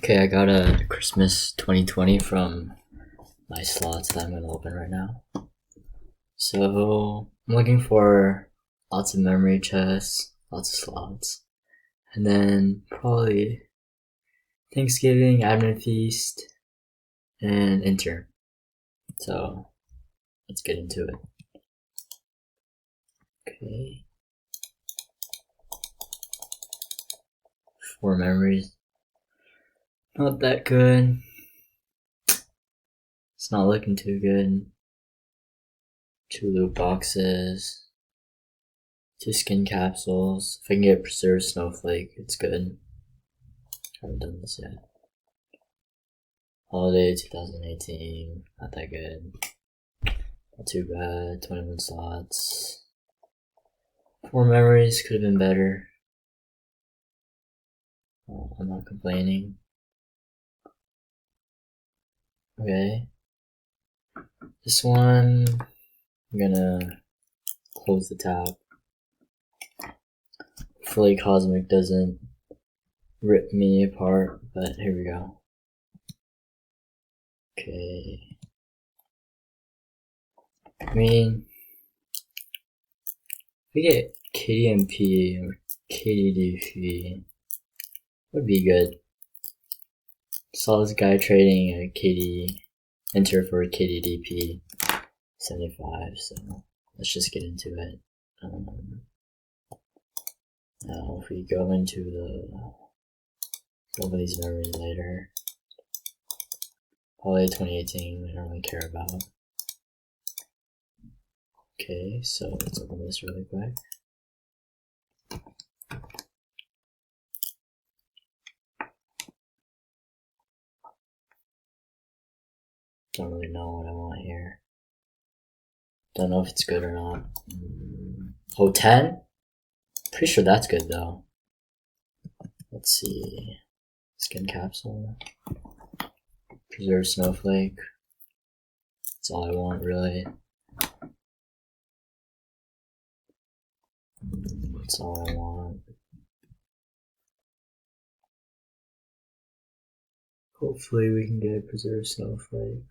Okay, I got a Christmas 2020 from my slots that I'm going to open right now. So I'm looking for lots of memory chests, lots of slots, and then probably Thanksgiving, Advent Feast, and Enter. So let's get into it. Okay. 4 memories. Not that good. It's not looking too good. 2 loot boxes. 2 skin capsules. If I can get Preserved Snowflake, it's good. Haven't done this yet. Holiday 2018, not that good. Not too bad. 21 slots. 4 memories, could have been better. I'm not complaining. Okay. This one, I'm gonna close the tab. Hopefully Cosmic doesn't rip me apart, but here we go. Okay. I mean, if we get KDMP or KDDP, would be good. Saw this guy trading a KD Enter for a KDDP 75, so let's just get into it. Now if we go into over these memories later. Holiday 2018, we don't really care about. Okay, so let's open this really quick. Don't really know what I want here. Don't know if it's good or not. Oh, 10? Pretty sure that's good though. Let's see. Skin capsule. Preserved Snowflake. That's all I want really. That's all I want. Hopefully we can get a Preserved Snowflake.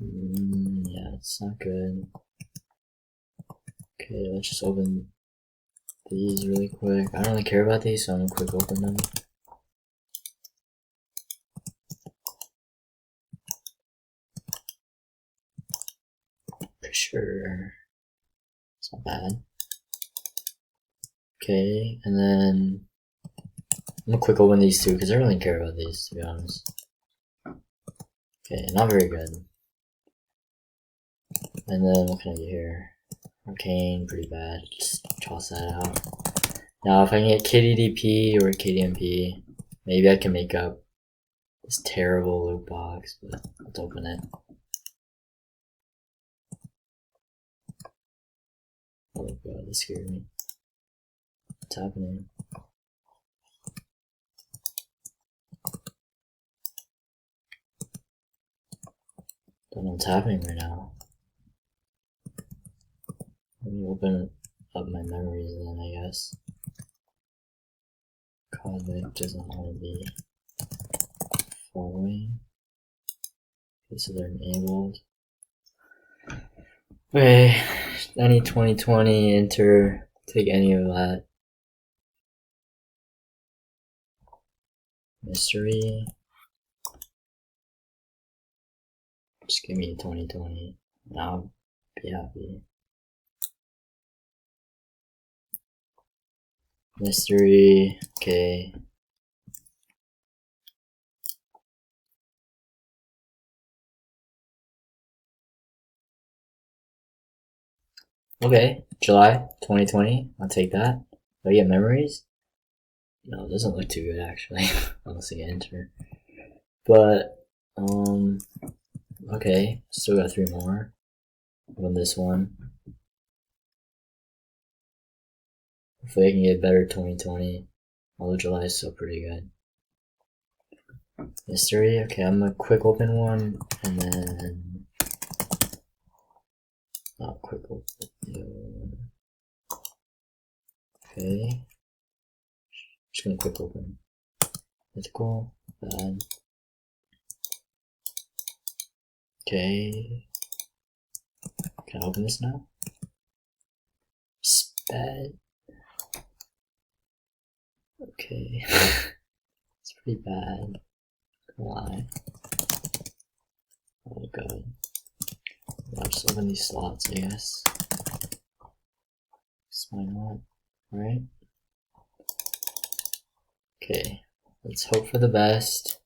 Yeah, it's not good. Okay, let's just open these really quick. I don't really care about these, so I'm gonna quick open them. For sure. It's not bad. Okay, and then I'm gonna quick open these two because I don't really care about these, to be honest. Okay, not very good. And then what can I get here? Arcane, pretty bad. Just toss that out. Now, if I can get KDDP or KDMP, maybe I can make up this terrible loot box, but let's open it. Oh god, this scared me. What's happening? Don't know what's happening right now. Let me open up my memories then, I guess. Cosmic doesn't want to be following. Okay, so they're enabled. Okay, any 2020, enter, take any of that. Mystery. Just give me a 2020. I'll be happy. Mystery. Okay. Okay, July 2020. I'll take that. Do I get memories? No, it doesn't look too good actually. Unless I get enter. But okay, still got 3 more. On this one. Hopefully I can get better 2020. Although July is still pretty good. Mystery, okay, I'm gonna quick open one and then not quick open. Okay. Just gonna quick open. Mythical, bad. Okay. Can I open this now? Bad. Okay. It's pretty bad. Why? Oh god. I'll just open these slots, I guess. Why not? Right? Okay. Let's hope for the best.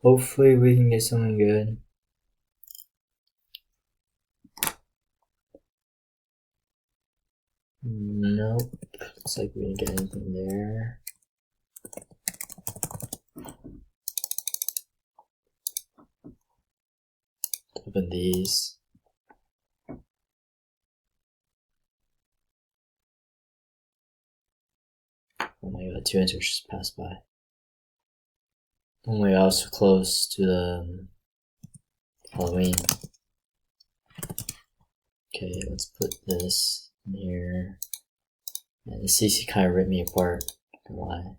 Hopefully we can get something good. Nope. Looks like we didn't get anything there. Open these. Oh my god, 2 enters just passed by. Oh my god, I was so close to the Halloween. Okay, let's put this in here. And the CC kind of ripped me apart. Why?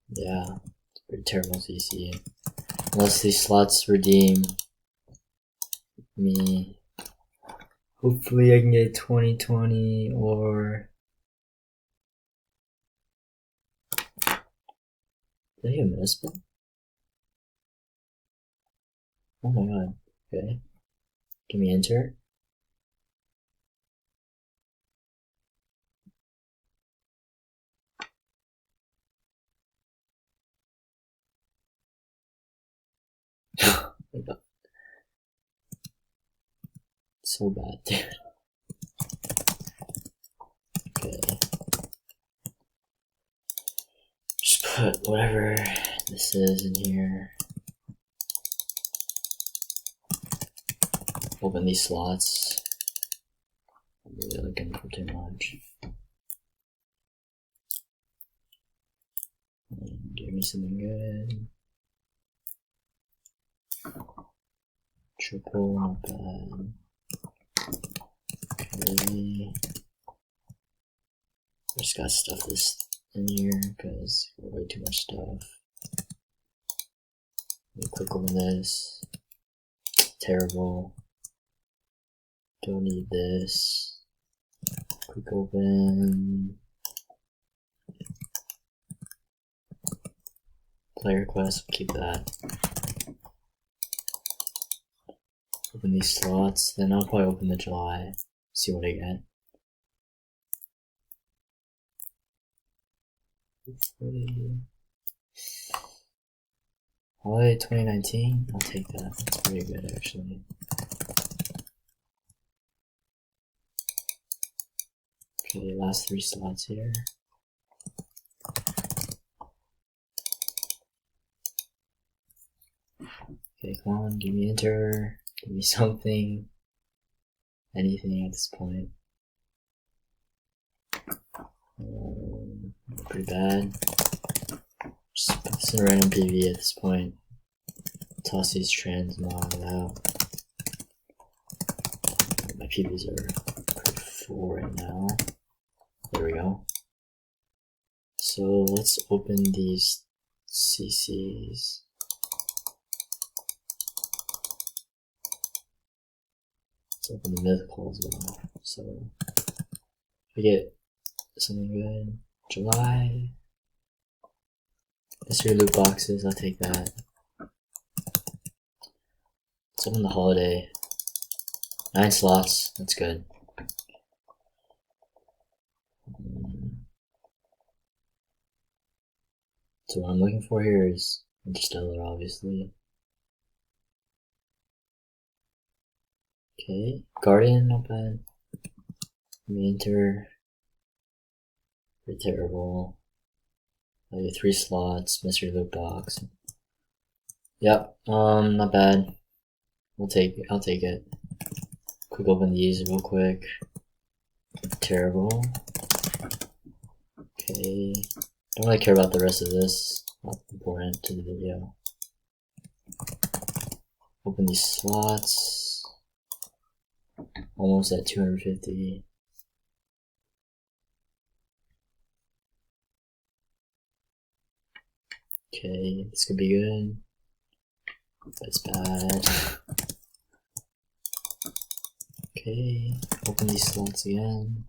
Yeah, it's pretty terrible CC. Unless these slots redeem me. Hopefully I can get 2020 or... Did I get a misspin? Oh my god. Okay. Give me enter. So bad, dude. Okay. Just put whatever this is in here. Open these slots. I'm really looking for too much. Give me something good. Triple, not bad. Okay. I just gotta stuff this in here because way too much stuff. Let me quick open this. Terrible. Don't need this. Quick open. Player quest, keep that. Open these slots, then I'll probably open the July. See what I get. Holiday 2019? I'll take that. That's pretty good actually. Okay, last 3 slots here. Okay, come on, give me enter. Give me something. Anything at this point. Pretty bad. Just put this in random PV at this point. Toss these trans mod out. My PVs are pretty full right now. There we go. So let's open these CCs. Let's open the mythical as well. So if we get something good, July. Mystery loot boxes, I'll take that. Let's open the holiday. 9 slots, that's good. So what I'm looking for here is Interstellar, obviously. Okay, Guardian, not bad. Enter. Pretty terrible. I get 3 slots, mystery loot box. Yep, not bad. I'll take it. Quick open these real quick. Terrible. Okay. Don't really care about the rest of this. Not important to the video. Open these slots. Almost at 250. Okay, this could be good. That's bad. Okay, open these slots again.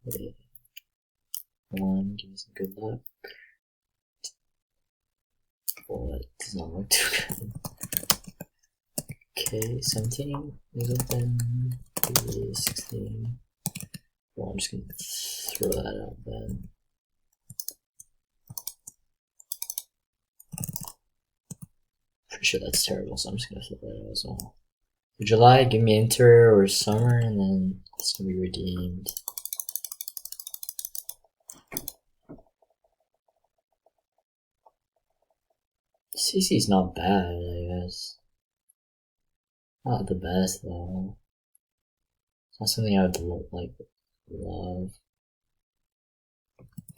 Okay. One, give me some good luck. Oh, that does not look too good. Okay, 17 is open. 16. Well, I'm just gonna throw that out then. Pretty sure that's terrible, so I'm just gonna throw that out as well. For July, give me Inter or Summer, and then it's gonna be redeemed. CC's not bad, I guess. Not the best though. It's not something I would like love.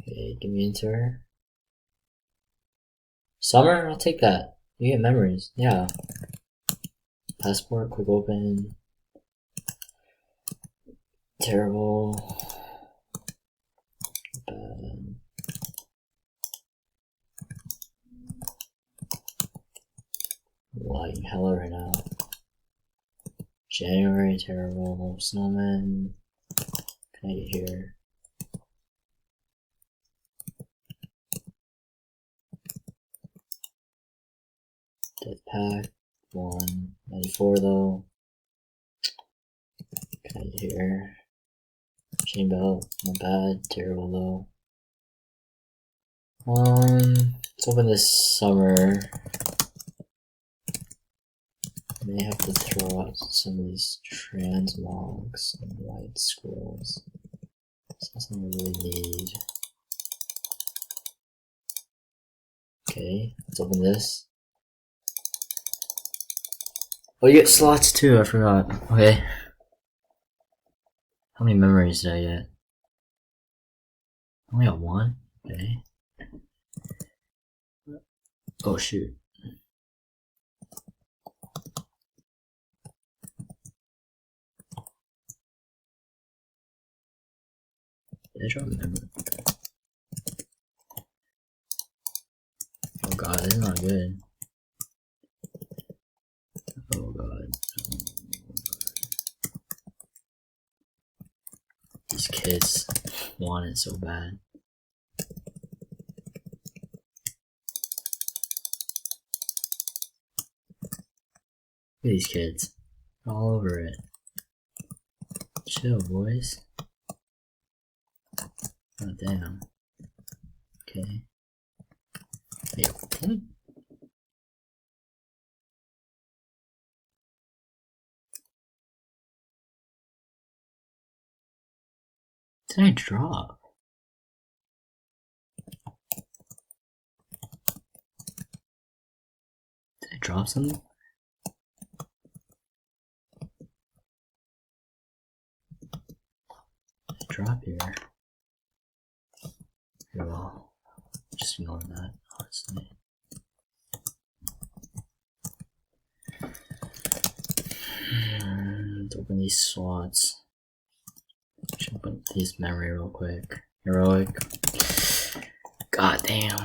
Okay, give me Inter. Summer, I'll take that. You get memories, yeah. Passport, quick open. Terrible. Bad. Lagging hella right now. January, terrible. Snowman. Can I get here? Death Pack. 194 though. Can I get here? Chain Belt. Not bad. Terrible though. Let's open this Summer. I may have to throw out some of these transmogs and white scrolls. It's not something I really need. Okay, let's open this. Oh, you get slots too, I forgot. Okay. How many memories did I get? I only got one? Okay. Oh shoot. Did I drop a memory? Oh god, this is not good. Oh god. These kids want it so bad. Look at these kids. All over it. Chill, boys. Oh damn. Okay. Hey, what? Did I drop? Did I drop something? Did I drop here? Okay, well, just ignore that, honestly. Let's open these slots. Should open these memory real quick. Heroic. God damn.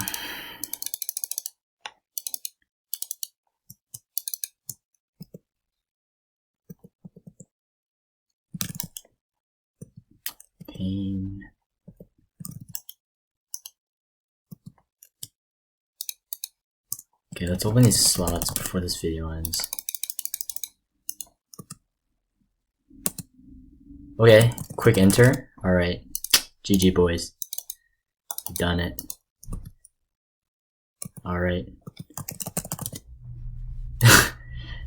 Pain. Okay, let's open these slots before this video ends. Okay, quick enter. Alright. GG boys. You've done it. Alright.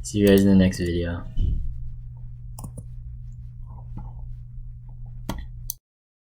See you guys in the next video.